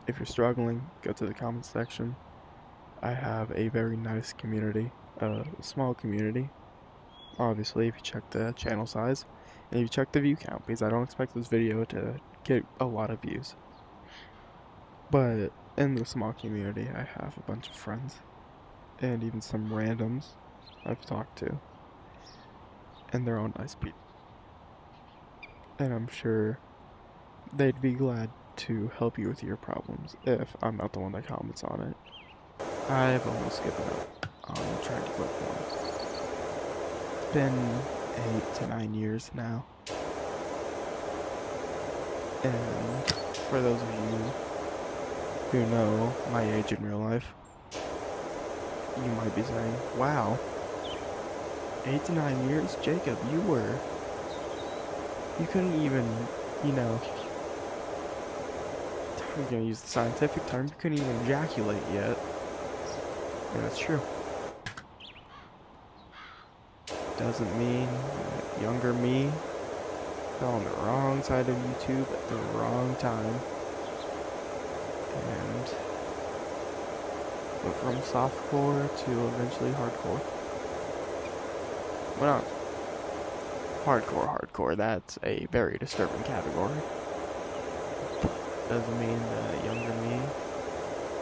If you're struggling, go to the comments section. I have a very nice community, a small community. Obviously, if you check the channel size, and if you check the view count, because I don't expect this video to get a lot of views. But in the small community, I have a bunch of friends, and even some randoms I've talked to, and they're all nice people. And I'm sure they'd be glad to help you with your problems if I'm not the one that comments on it. I've almost given up on trying to quit porn. It's been 8 to 9 years now. And for those of you who know my age in real life, you might be saying, wow, 8 to 9 years? Jacob, you couldn't even, you know, I'm gonna use the scientific term, you couldn't even ejaculate yet. And that's true. Doesn't mean that younger me fell on the wrong side of YouTube at the wrong time and went from softcore to eventually hardcore. Well, not hardcore, that's a very disturbing category. Doesn't mean that younger me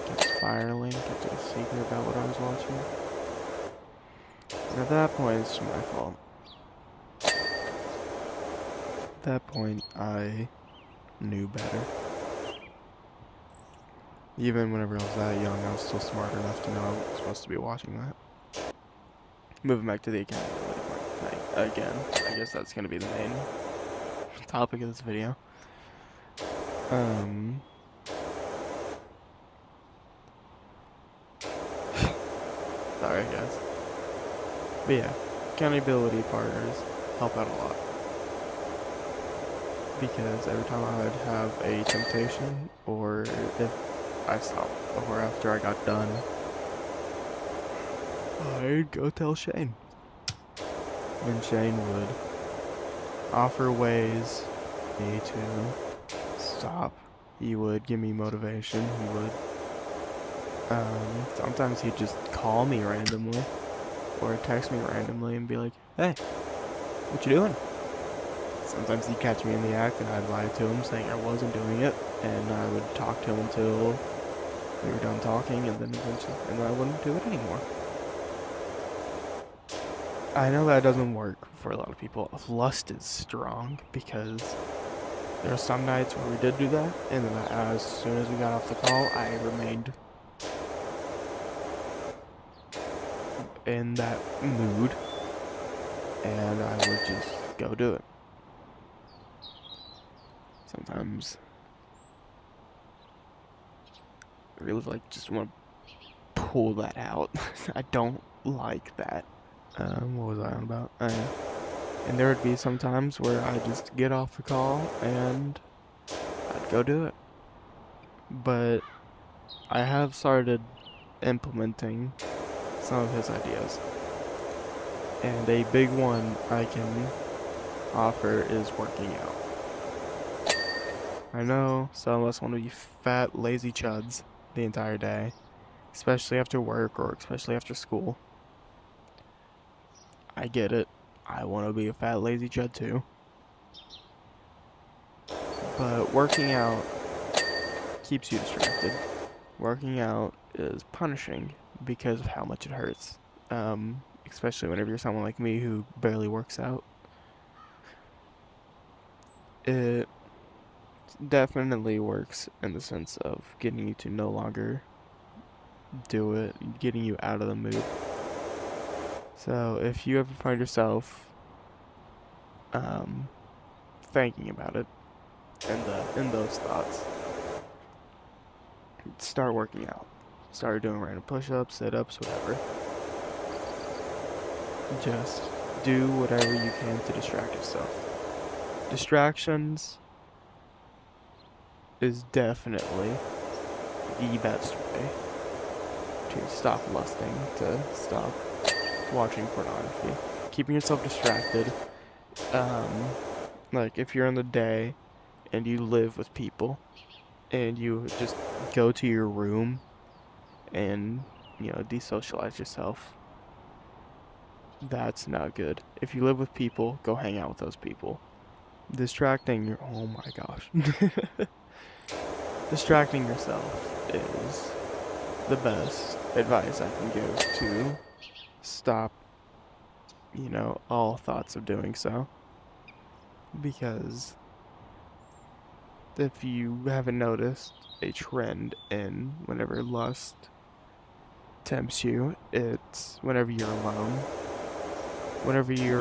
kept spiraling, kept a secret about what I was watching. And at that point, it's my fault. At that point, I knew better. Even whenever I was that young, I was still smart enough to know I was supposed to be watching that. Moving back to the accountability thing again. I guess that's gonna be the main topic of this video. Sorry, guys. But yeah, accountability partners help out a lot. Because every time I would have a temptation, or if I stopped, or after I got done, I'd go tell Shane. And Shane would offer ways for me to stop. He would give me motivation. He would, sometimes he'd just call me randomly, or text me randomly and be like, hey, what you doing? Sometimes he'd catch me in the act and I'd lie to him saying I wasn't doing it, and I would talk to him until we were done talking, and then eventually, and I wouldn't do it anymore. I know that doesn't work for a lot of people. Lust is strong because there are some nights where we did do that, and then as soon as we got off the call, I remained in that mood, and I would just go do it. Sometimes I really just want to pull that out. I don't like that. What was I on about? And there would be some times where I'd just get off the call and I'd go do it. But I have started implementing some of his ideas. And a big one I can offer is working out. I know some of us want to be fat, lazy chuds the entire day, especially after work or especially after school. I get it. I want to be a fat, lazy chud too. But working out keeps you distracted. Working out is punishing because of how much it hurts. Especially whenever you're someone like me who barely works out. It definitely works in the sense of getting you to no longer do it, getting you out of the mood. So if you ever find yourself thinking about it in those thoughts, start working out. Start doing random push-ups, sit-ups, whatever. Just do whatever you can to distract yourself. Distractions is definitely the best way to stop lusting, to stop watching pornography. Keeping yourself distracted. Like if you're in the day and you live with people, and you just go to your room and, desocialize yourself, that's not good. If you live with people, go hang out with those people. Oh my gosh. Distracting yourself is the best advice I can give to stop, all thoughts of doing so. Because if you haven't noticed a trend in whenever lust tempts you, it's whenever you're alone. Whenever you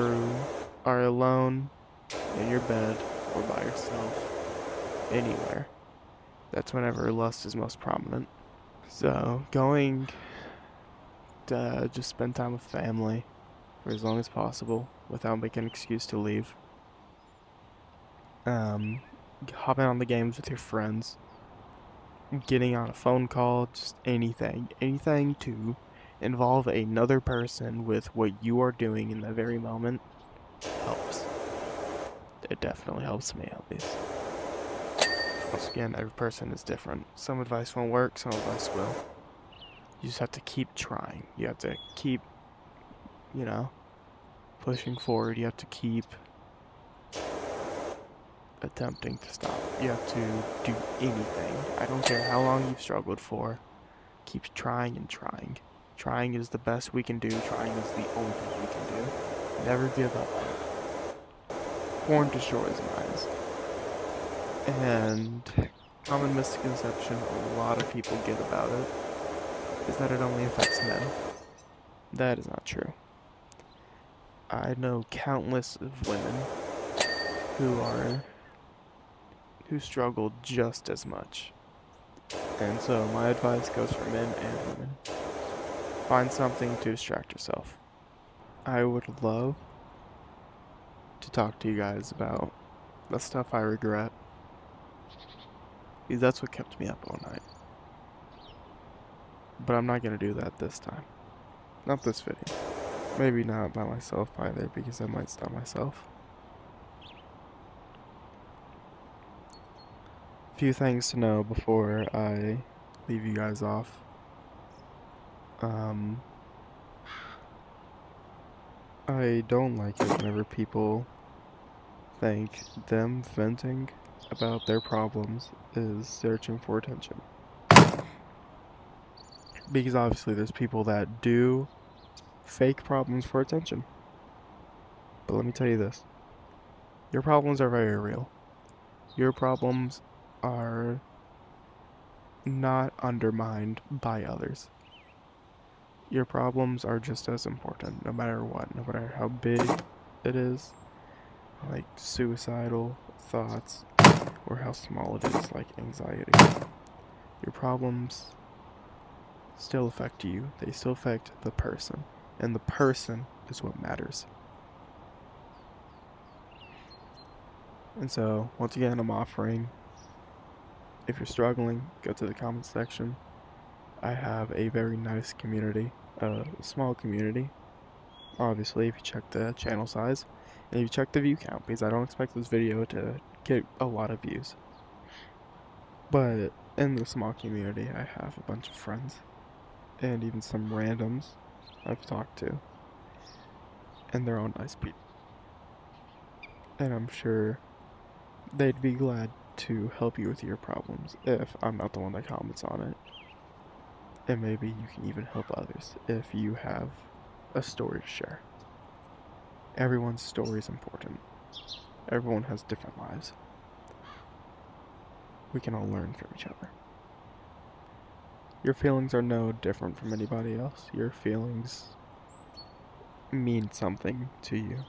are alone in your bed or by yourself, anywhere, that's whenever lust is most prominent. So, going to just spend time with family for as long as possible without making an excuse to leave. Hopping on the games with your friends, getting on a phone call, just anything to involve another person with what you are doing in that very moment helps. It definitely helps me, at least. Once again, every person is different. Some advice won't work, some advice will. You just have to keep trying. You have to keep, pushing forward. You have to keep attempting to stop. You have to do anything. I don't care how long you've struggled for. Keep trying and trying. Trying is the best we can do. Trying is the only thing we can do. Never give up. Porn destroys minds. And common misconception a lot of people get about it is that it only affects men. That is not true. I know countless of women who struggle just as much. And so my advice goes for men and women. Find something to distract yourself. I would love to talk to you guys about the stuff I regret, because that's what kept me up all night. But I'm not gonna do that this time. Not this video. Maybe not by myself either, because I might stop myself. Few things to know before I leave you guys off. I don't like it whenever people think them venting about their problems is searching for attention. Because obviously there's people that do fake problems for attention. But let me tell you this. Your problems are very real. Your problems are not undermined by others. Your problems are just as important, no matter what, no matter how big it is, like suicidal thoughts, or how small it is, like anxiety. Your problems still affect you. They still affect the person, and the person is what matters. And so, once again, I'm offering, if you're struggling, go to the comment section. I have a very nice community, a small community, obviously, if you check the channel size, and if you check the view count, because I don't expect this video to get a lot of views. But in the small community, I have a bunch of friends, and even some randoms I've talked to, and they're all nice people. And I'm sure they'd be glad to help you with your problems if I'm not the one that comments on it. And maybe you can even help others if you have a story to share. Everyone's story is important. Everyone has different lives. We can all learn from each other. Your feelings are no different from anybody else. Your feelings mean something to you.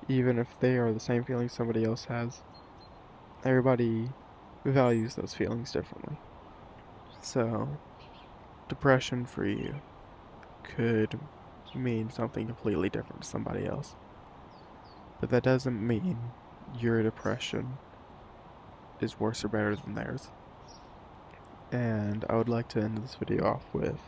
Even if they are the same feelings somebody else has, everybody values those feelings differently. So, depression for you could mean something completely different to somebody else. But that doesn't mean your depression is worse or better than theirs. And I would like to end this video off with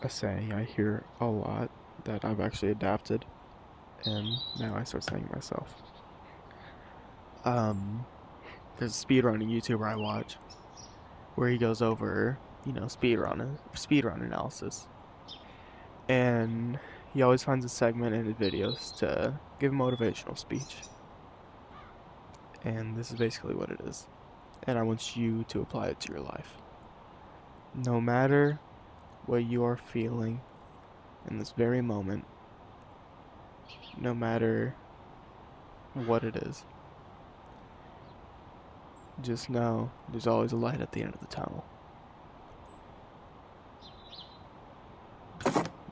a saying I hear a lot that I've actually adapted, and now I start saying myself. there's a speedrunning YouTuber I watch where he goes over, speedrun analysis. And he always finds a segment in his videos to give a motivational speech. And this is basically what it is. And I want you to apply it to your life. No matter what you are feeling in this very moment, no matter what it is, just know there's always a light at the end of the tunnel.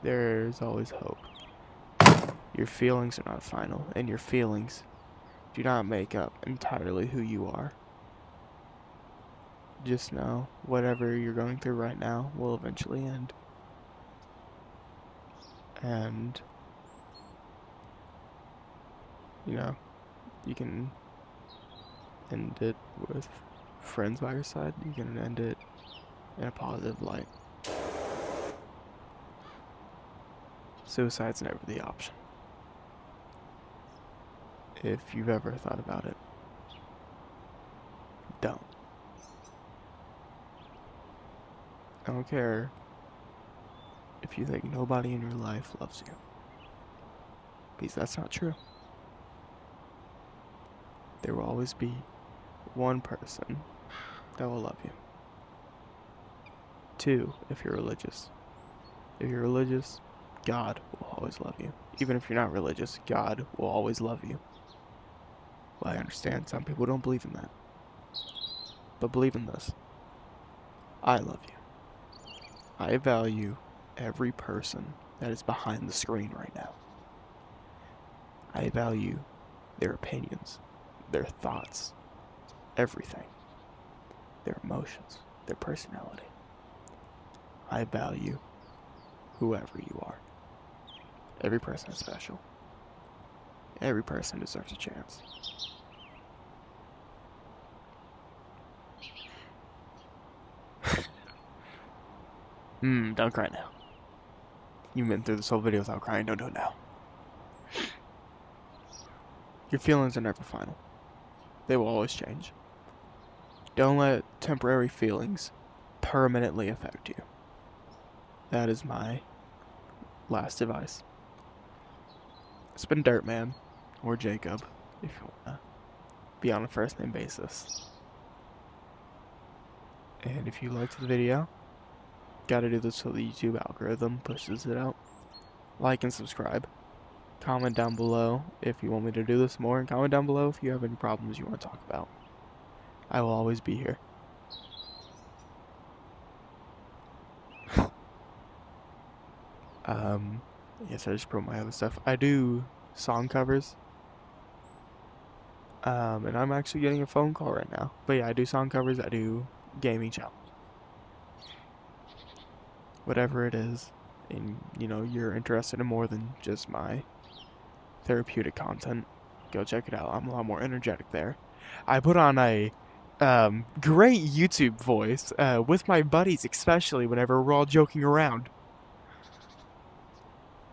There's always hope. Your feelings are not final, and your feelings do not make up entirely who you are. Just know whatever you're going through right now will eventually end. And, you can end it with friends by your side. You can end it in a positive light. Suicide's never the option. If you've ever thought about it, don't. I don't care if you think nobody in your life loves you, because that's not true. There will always be one person that will love you. 2, if you're religious. If you're religious, God will always love you. Even if you're not religious, God will always love you. Well, I understand some people don't believe in that. But believe in this. I love you. I value every person that is behind the screen right now. I value their opinions, their thoughts, everything. Their emotions, their personality. I value whoever you are. Every person is special. Every person deserves a chance. Don't cry now. You've been through this whole video without crying, don't do it now. Your feelings are never final. They will always change. Don't let temporary feelings permanently affect you. That is my last advice. It's been Dirtman, or Jacob, if you want to be on a first name basis. And if you liked the video, gotta do this so the YouTube algorithm pushes it out. Like and subscribe. Comment down below if you want me to do this more, and comment down below if you have any problems you want to talk about. I will always be here. Yes, I just promote my other stuff. I do song covers. And I'm actually getting a phone call right now. But yeah, I do song covers, I do gaming challenges. Whatever it is, and you're interested in more than just my therapeutic content, go check it out. I'm a lot more energetic there. I put on a great YouTube voice with my buddies, especially whenever we're all joking around.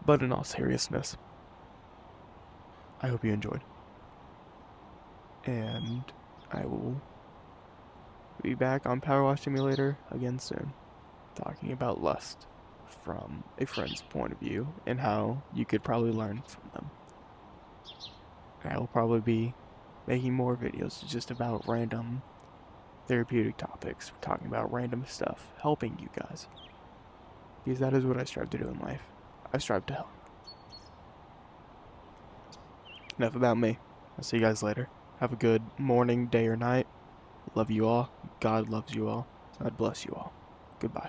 But in all seriousness, I hope you enjoyed. And I will be back on Power Wash Simulator again soon, talking about lust from a friend's point of view and how you could probably learn from them. And I will probably be making more videos just about random therapeutic topics, talking about random stuff, helping you guys. Because that is what I strive to do in life. I strive to help. Enough about me. I'll see you guys later. Have a good morning, day, or night. Love you all. God loves you all. God bless you all. Goodbye.